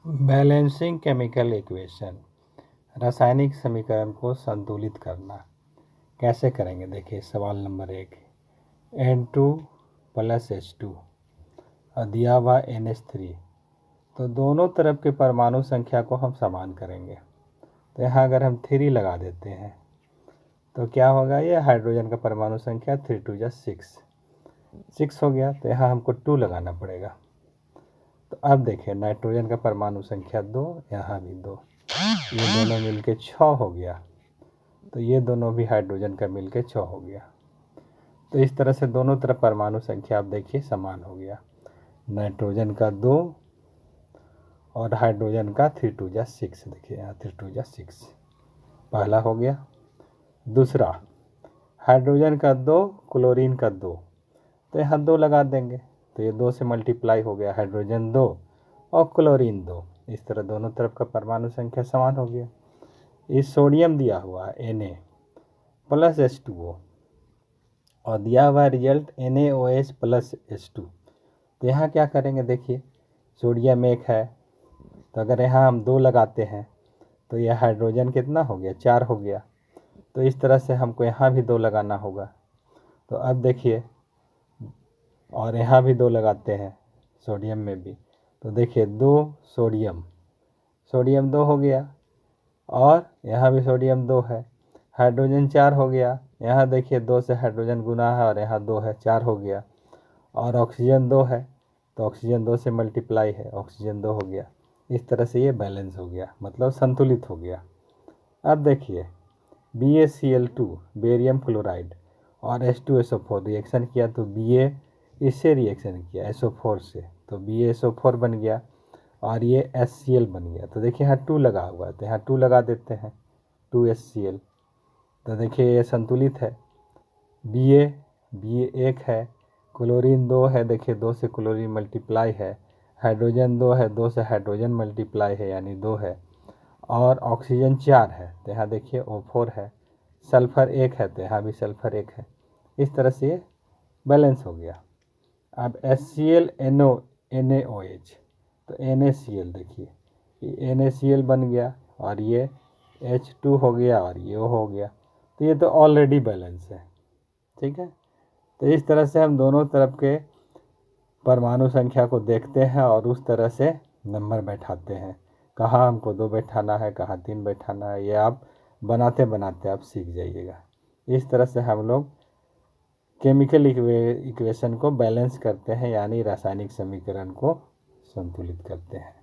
Balancing chemical equation, रासायनिक समीकरण को संतुलित करना कैसे करेंगे। देखिए सवाल नंबर 1, N2 + H2 और दिया हुआ NH3, तो दोनों तरफ के परमाणु संख्या को हम समान करेंगे। तो यहाँ अगर हम 3 लगा देते हैं तो क्या होगा, ये हाइड्रोजन का परमाणु संख्या 3 × 2 = 6 हो गया। तो यहाँ हमको 2 लगाना पड़ेगा। तो अब देखिए नाइट्रोजन का परमाणु संख्या 2, यहाँ भी 2, ये दोनों मिलके 6 हो गया। तो ये दोनों भी हाइड्रोजन का मिलके 6 हो गया। तो इस तरह से दोनों तरफ परमाणु संख्या आप देखिए समान हो गया। नाइट्रोजन का 2 और हाइड्रोजन का 3 × 2 = 6। देखिए यहाँ 3 × 2 = 6 पहला हो गया। दूसरा हाइड्रोजन का 2, क्लोरीन का 2, तो यहाँ 2 लगा देंगे। तो ये 2 से मल्टीप्लाई हो गया, हाइड्रोजन 2 और क्लोरीन 2। इस तरह दोनों तरफ का परमाणु संख्या समान हो गया। इस सोडियम दिया हुआ है Na + H2O और दिया हुआ रिजल्ट NaOH + H2। तो यहाँ क्या करेंगे, देखिए सोडियम 1 है, तो अगर यहाँ हम 2 लगाते हैं तो यह हाइड्रोजन कितना हो गया, 4 हो गया। तो इस तरह से हमको यहाँ भी 2 लगाना होगा। तो अब देखिए, और यहाँ भी 2 लगाते हैं सोडियम में भी, तो देखिए 2 सोडियम 2 हो गया, और यहाँ भी सोडियम 2 है, हाइड्रोजन 4 हो गया। यहाँ देखिए 2 से हाइड्रोजन गुना है और यहाँ 2 है, 4 हो गया। और ऑक्सीजन 2 है, तो ऑक्सीजन 2 से मल्टीप्लाई है, ऑक्सीजन 2 हो गया। इस तरह से ये बैलेंस हो गया, मतलब संतुलित हो गया। अब देखिए BaCl2 बेरियम क्लोराइड और H2SO4 रिएक्शन किया, तो Ba इससे रिएक्शन किया SO4 से, तो BaSO4 बन गया और ये HCl बन गया। तो देखिए यहाँ 2 लगा हुआ है, तो यहाँ 2 लगा देते हैं, 2HCl। तो देखिए ये संतुलित है। Ba 1 है, क्लोरीन 2 है, देखिए 2 से क्लोरीन मल्टीप्लाई है, हाइड्रोजन 2 है, 2 से हाइड्रोजन मल्टीप्लाई है यानी 2 है, और ऑक्सीजन 4 है, तो यहाँ देखिए O4 है, सल्फ़र 1 है, तो यहाँ भी सल्फ़र 1 है। इस तरह से ये बैलेंस हो गया। अब HCl NaOH, तो NaCl देखिए ये NaCl बन गया और ये H2 हो गया और ये O हो गया। तो ये तो ऑलरेडी बैलेंस है, ठीक है। तो इस तरह से हम दोनों तरफ के परमाणु संख्या को देखते हैं और उस तरह से नंबर बैठाते हैं। कहाँ हमको 2 बैठाना है, कहाँ 3 बैठाना है, ये आप बनाते बनाते आप सीख जाइएगा। इस तरह से हम लोग केमिकल इक्वेशन को बैलेंस करते हैं, यानी रासायनिक समीकरण को संतुलित करते हैं।